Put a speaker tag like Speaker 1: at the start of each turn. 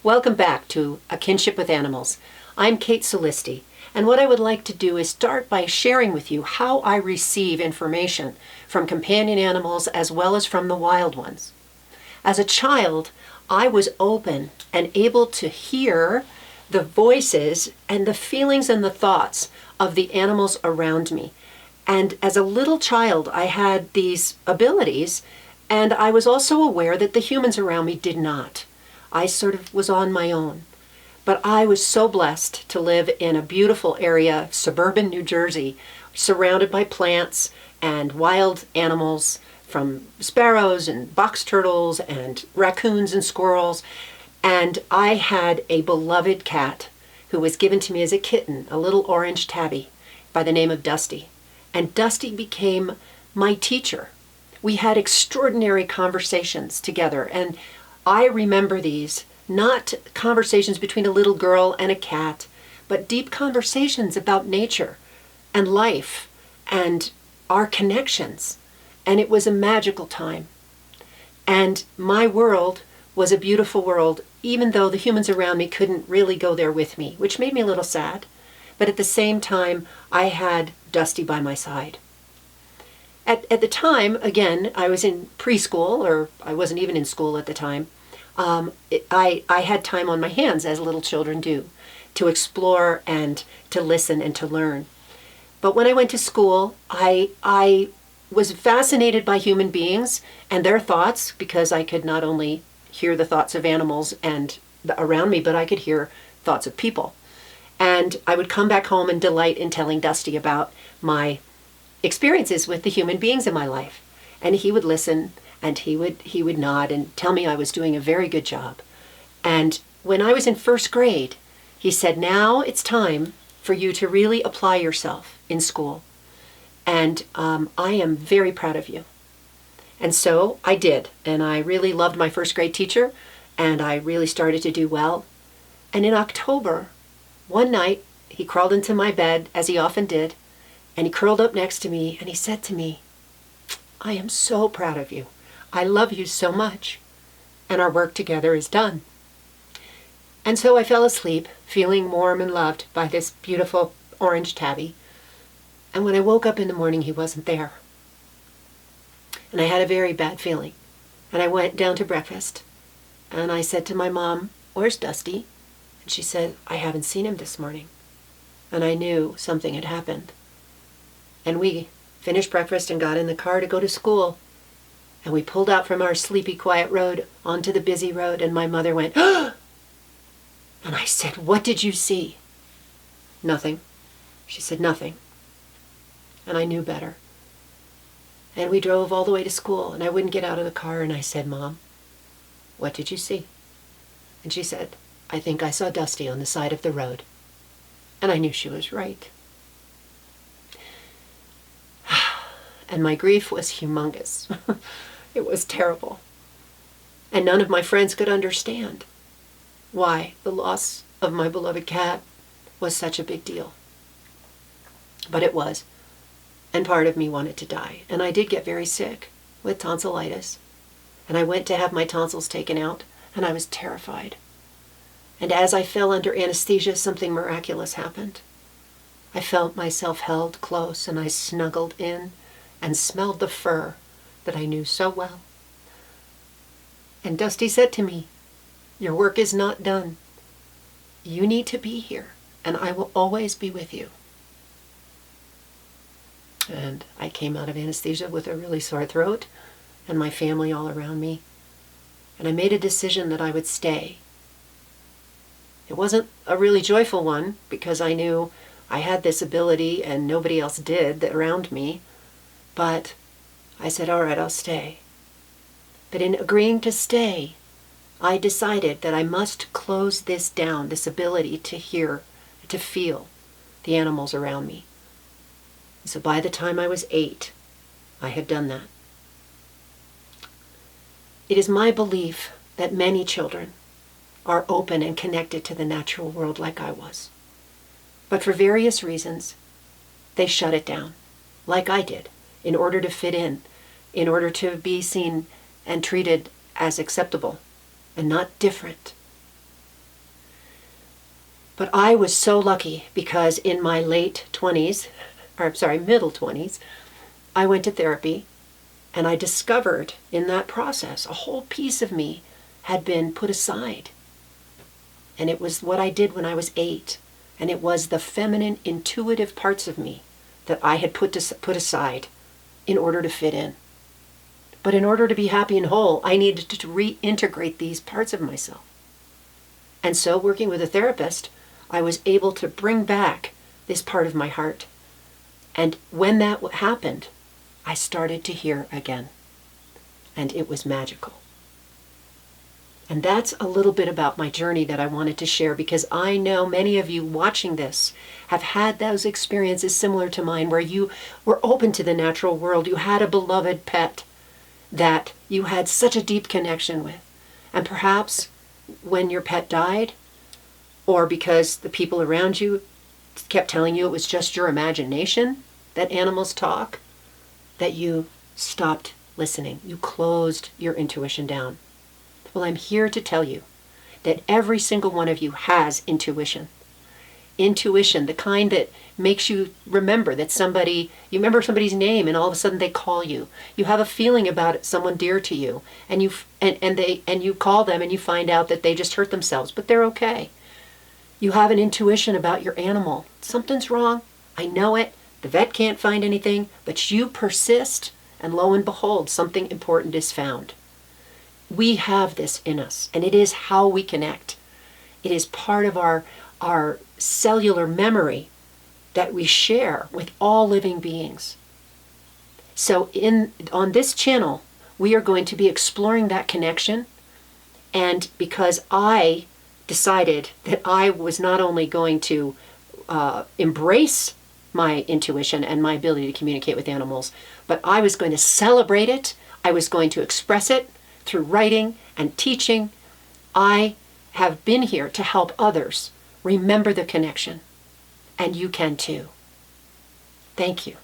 Speaker 1: Welcome back to A Kinship with Animals. I'm Kate Solisti, and what I would like to do is start by sharing with you how I receive information from companion animals as well as from the wild ones. As a child, I was open and able to hear the voices and the feelings and the thoughts of the animals around me. And as a little child, I had these abilities, and I was also aware that the humans around me did not. I sort of was on my own. But I was so blessed to live in a beautiful area, suburban New Jersey, surrounded by plants and wild animals, from sparrows and box turtles and raccoons and squirrels. And I had a beloved cat who was given to me as a kitten, a little orange tabby by the name of Dusty. And Dusty became my teacher. We had extraordinary conversations together, and I remember these, not conversations between a little girl and a cat, but deep conversations about nature and life and our connections. And it was a magical time. And my world was a beautiful world, even though the humans around me couldn't really go there with me, which made me a little sad. But at the same time, I had Dusty by my side. At the time, again, I was in preschool, or I wasn't even in school at the time. I had time on my hands, as little children do, to explore and to listen and to learn. But when I went to school, I was fascinated by human beings and their thoughts, because I could not only hear the thoughts of animals and around me, but I could hear thoughts of people. And I would come back home and delight in telling Dusty about my experiences with the human beings in my life. And he would listen, and he would nod and tell me I was doing a very good job. And when I was in first grade, he said, now it's time for you to really apply yourself in school. And I am very proud of you. And so I did. And I really loved my first grade teacher, and I really started to do well. And in October, one night, he crawled into my bed, as he often did, and he curled up next to me, and he said to me, I am so proud of you. I love you so much, and our work together is done. And so I fell asleep, feeling warm and loved by this beautiful orange tabby. And when I woke up in the morning, he wasn't there. And I had a very bad feeling. And I went down to breakfast, and I said to my mom, where's Dusty? And she said, I haven't seen him this morning. And I knew something had happened. And we finished breakfast and got in the car to go to school. And we pulled out from our sleepy, quiet road onto the busy road, and my mother went, "Ah!" And I said, what did you see? Nothing. She said, nothing. And I knew better. And we drove all the way to school, and I wouldn't get out of the car, and I said, Mom, what did you see? And she said, I think I saw Dusty on the side of the road. And I knew she was right. And my grief was humongous. It was terrible. And none of my friends could understand why the loss of my beloved cat was such a big deal. But it was. And part of me wanted to die. And I did get very sick with tonsillitis. And I went to have my tonsils taken out, and I was terrified. And as I fell under anesthesia, something miraculous happened. I felt myself held close, and I snuggled in and smelled the fur that I knew so well. And Dusty said to me, your work is not done. You need to be here, and I will always be with you. And I came out of anesthesia with a really sore throat, and my family all around me. And I made a decision that I would stay. It wasn't a really joyful one, because I knew I had this ability and nobody else did around me. But I said, all right, I'll stay. But in agreeing to stay, I decided that I must close this down, this ability to hear, to feel the animals around me. So by the time I was 8, I had done that. It is my belief that many children are open and connected to the natural world like I was. But for various reasons, they shut it down, like I did, in order to fit in order to be seen and treated as acceptable and not different. But I was so lucky because in my late 20s, or I'm sorry, middle 20s, I went to therapy and I discovered in that process a whole piece of me had been put aside. And it was what I did when I was 8. And it was the feminine, intuitive parts of me that I had put aside in order to fit in. But in order to be happy and whole, I needed to reintegrate these parts of myself. And so, working with a therapist, I was able to bring back this part of my heart. And when that happened, I started to hear again. And it was magical. And that's a little bit about my journey that I wanted to share, because I know many of you watching this have had those experiences similar to mine, where you were open to the natural world. You had a beloved pet that you had such a deep connection with. And perhaps when your pet died, or because the people around you kept telling you it was just your imagination that animals talk, that you stopped listening. You closed your intuition down. Well, I'm here to tell you that every single one of you has intuition. Intuition, the kind that makes you remember that you remember somebody's name and all of a sudden they call you. You have a feeling about it, someone dear to you, and you call them and you find out that they just hurt themselves, but they're okay. You have an intuition about your animal. Something's wrong. I know it. The vet can't find anything, but you persist, and lo and behold, something important is found. We have this in us, and it is how we connect. It is part of our cellular memory that we share with all living beings. So on this channel, we are going to be exploring that connection. And because I decided that I was not only going to embrace my intuition and my ability to communicate with animals, but I was going to celebrate it. I was going to express it through writing and teaching. I have been here to help others remember the connection, and you can too. Thank you.